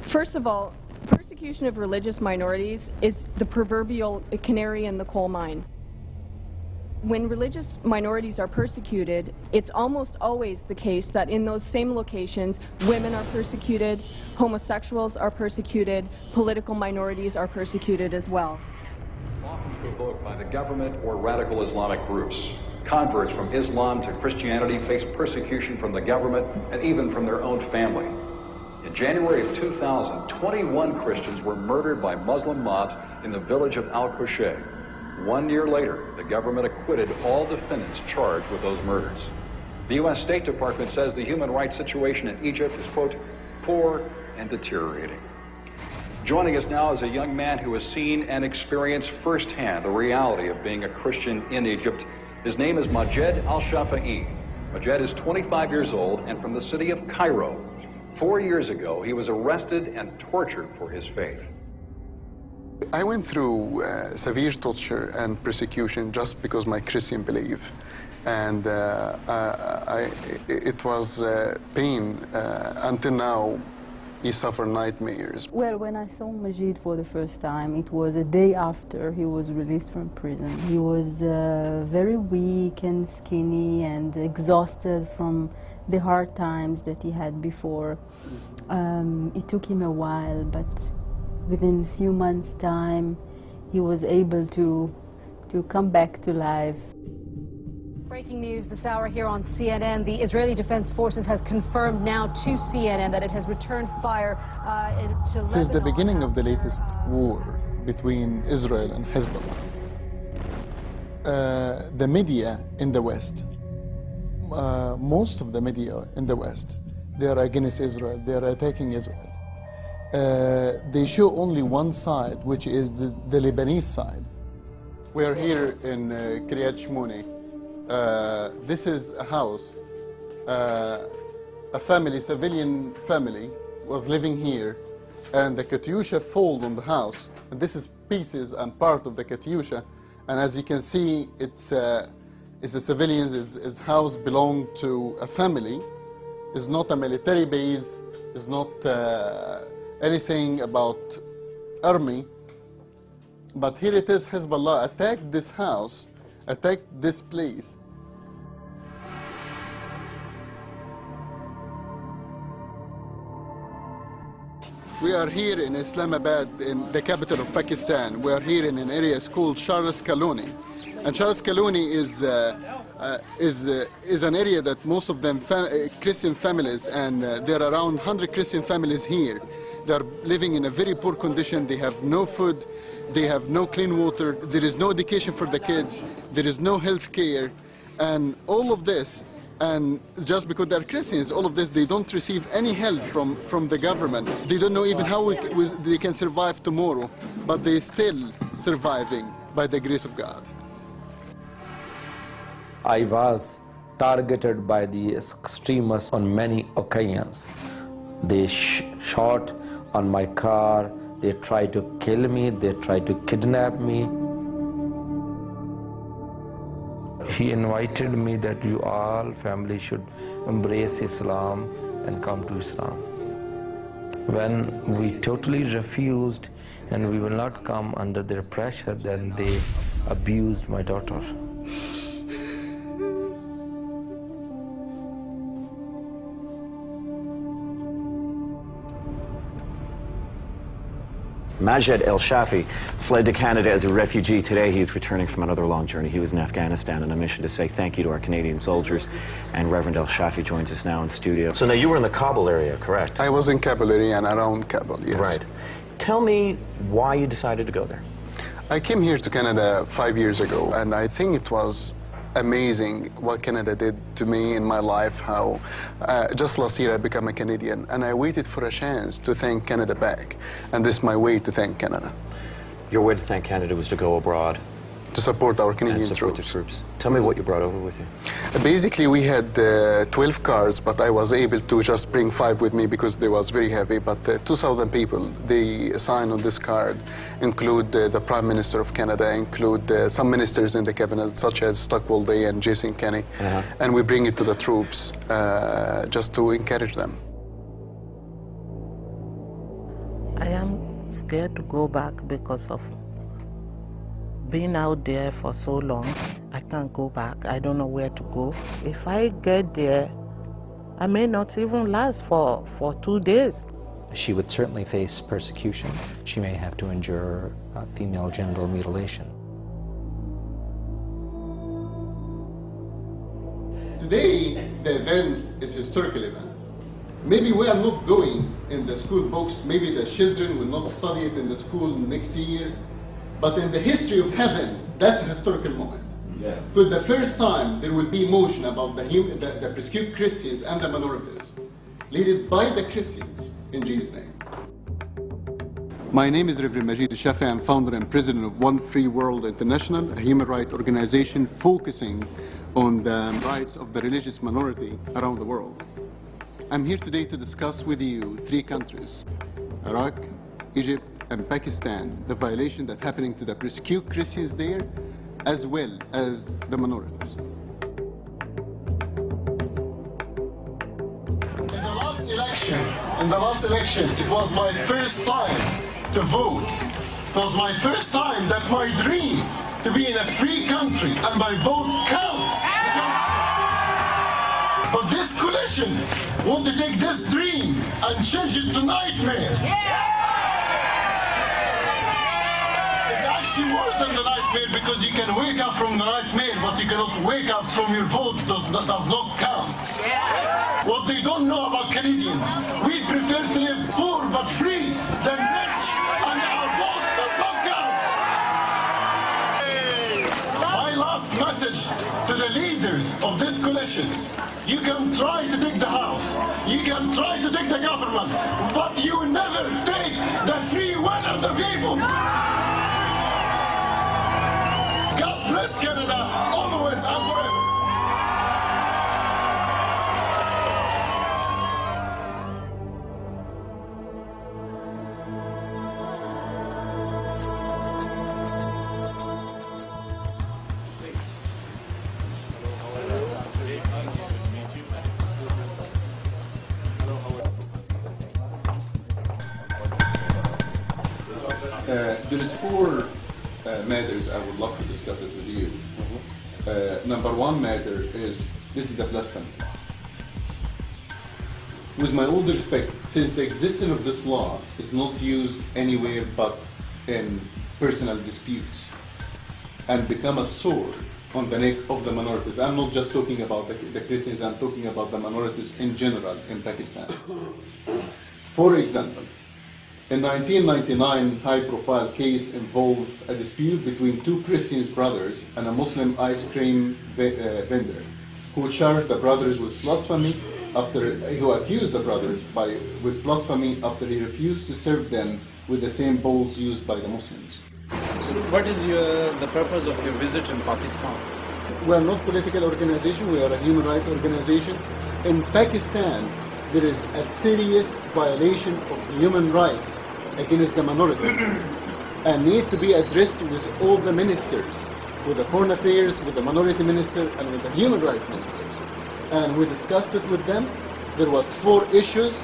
First of all, persecution of religious minorities is the proverbial canary in the coal mine. When religious minorities are persecuted, it's almost always the case that in those same locations, women are persecuted, homosexuals are persecuted, political minorities are persecuted as well. Often provoked by the government or radical Islamic groups. Converts from Islam to Christianity face persecution from the government and even from their own family. In January of 2000, 21 Christians were murdered by Muslim mobs in the village of Al-Qushay. 1 year later, the government acquitted all defendants charged with those murders. The U.S. State Department says the human rights situation in Egypt is, quote, poor and deteriorating. Joining us now is a young man who has seen and experienced firsthand the reality of being a Christian in Egypt. His name is Mohammed al-Shafi'i. Mohammed is 25 years old and from the city of Cairo. 4 years ago, he was arrested and tortured for his faith. I went through severe torture and persecution just because my Christian belief. And it was pain until now. He suffered nightmares. Well, when I saw Majid for the first time, it was a day after he was released from prison. He was very weak and skinny and exhausted from the hard times that he had before. It took him a while, but within a few months' time, he was able to come back to life. Breaking news this hour here on CNN. The Israeli Defense Forces has confirmed now to CNN that it has returned fire to Lebanon. Since the beginning of the latest war between Israel and Hezbollah, the media in the West, most of the media in the West, they are against Israel, they are attacking Israel. They show only one side, which is the Lebanese side. We are here in Kiryat Shmoni. This is a house. A family, civilian family, was living here, and the Katyusha fall on the house. And this is pieces and part of the Katyusha. And as you can see, it's a civilian. His house belonged to a family. It's not a military base. It's not anything about army. But here it is, Hezbollah attacked this house, attacked this place. We are here in Islamabad, in the capital of Pakistan. We are here in an area called Sharas Colony. And Sharas Colony is an area that most of them Christian families, and there are around 100 Christian families here. They are living in a very poor condition. They have no food. They have no clean water. There is no education for the kids. There is no health care. And all of this, and just because they're Christians, all of this, they don't receive any help from the government. They don't know even how they can survive tomorrow, but they're still surviving by the grace of God. I was targeted by the extremists on many occasions. They shot on my car, they tried to kill me, they tried to kidnap me. He invited me that you all family should embrace Islam and come to Islam. When we totally refused and we will not come under their pressure, then they abused my daughter. Mohammed al-Shafi'i fled to Canada as a refugee. Today he's returning from another long journey. He was in Afghanistan on a mission to say thank you to our Canadian soldiers. And Reverend al-Shafi'i joins us now in studio. So now you were in the Kabul area, correct? I was in Kabul area and around Kabul, yes. Right. Tell me why you decided to go there. I came here to Canada 5 years ago, and I think it was amazing what Canada did to me in my life, how just last year I became a Canadian, and I waited for a chance to thank Canada back, and this is my way to thank Canada. Your way to thank Canada was to go abroad? To support our Canadian troops. Tell me what you brought over with you. Basically, we had 12 cars, but I was able to just bring 5 with me because they was very heavy. But 2,000 people, they signed on this card, include the Prime Minister of Canada, include some ministers in the cabinet, such as Stockwell Day and Jason Kenney. And we bring it to the troops just to encourage them. scared to go back because of being out there for so long. I can't go back. I don't know where to go. If I get there, I may not even last for 2 days. She would certainly face persecution. She may have to endure female genital mutilation. Today, the event is a historical event. Maybe we are not going in the school books, maybe the children will not study it in the school next year, but in the history of heaven, that's a historical moment. Yes. Because the first time there will be motion about the persecuted Christians and the minorities, led by the Christians in Jesus' name. My name is Reverend Majid Shafi. I'm founder and president of One Free World International, a human rights organization focusing on the rights of the religious minority around the world. I'm here today to discuss with you 3 countries, Iraq, Egypt, and Pakistan, the violation that's happening to the persecuted Christians there, as well as the minorities. In the last election, it was my first time to vote. It was my first time that my dream to be in a free country and my vote counts. But this coalition want to take this dream and change it to nightmare. It's actually worse than the nightmare because you can wake up from the nightmare, but you cannot wake up from your vote does not count. What they don't know about Canadians, we prefer to live poor but free than rich, and our vote does not count. My last message to the leaders of these coalitions: you can try to take the House, you can try to take the government, but you will never take the free will of the people. God bless Canada, always and forever. There is 4 matters I would love to discuss it with you. Number 1 matter is, this is the blasphemy. With my all due respect, since the existence of this law is not used anywhere but in personal disputes and become a sword on the neck of the minorities. I'm not just talking about the Christians, I'm talking about the minorities in general in Pakistan. For example, in 1999, high-profile case involved a dispute between 2 Christian brothers and a Muslim ice cream vendor, who charged the brothers with blasphemy who accused the brothers with blasphemy after he refused to serve them with the same bowls used by the Muslims. So what is the purpose of your visit in Pakistan? We are not a political organization, we are a human rights organization. In Pakistan, there is a serious violation of human rights against the minorities and need to be addressed with all the ministers, with the foreign affairs, with the minority minister, and with the human rights ministers. And we discussed it with them. There was 4 issues.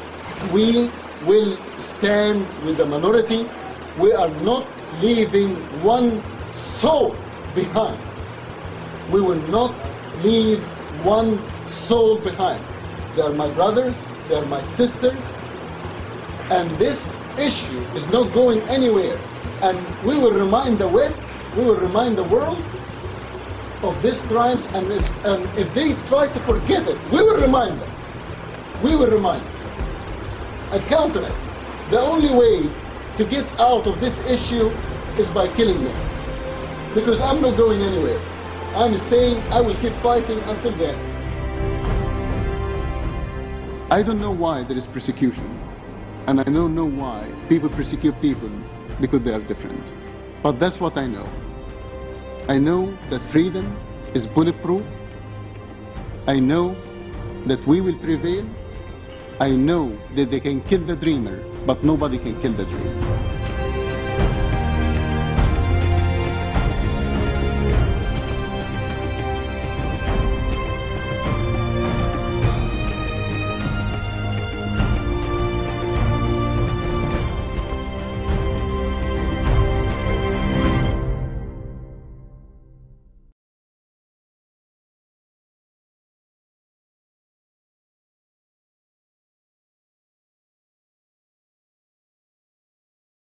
We will stand with the minority. We are not leaving one soul behind. We will not leave one soul behind. They are my brothers, they are my sisters, and this issue is not going anywhere. And we will remind the West, we will remind the world of these crimes, and if they try to forget it, we will remind them. We will remind them. And counter it. The only way to get out of this issue is by killing me. Because I'm not going anywhere. I'm staying, I will keep fighting until then. I don't know why there is persecution, and I don't know why people persecute people because they are different. But that's what I know. I know that freedom is bulletproof. I know that we will prevail. I know that they can kill the dreamer, but nobody can kill the dream.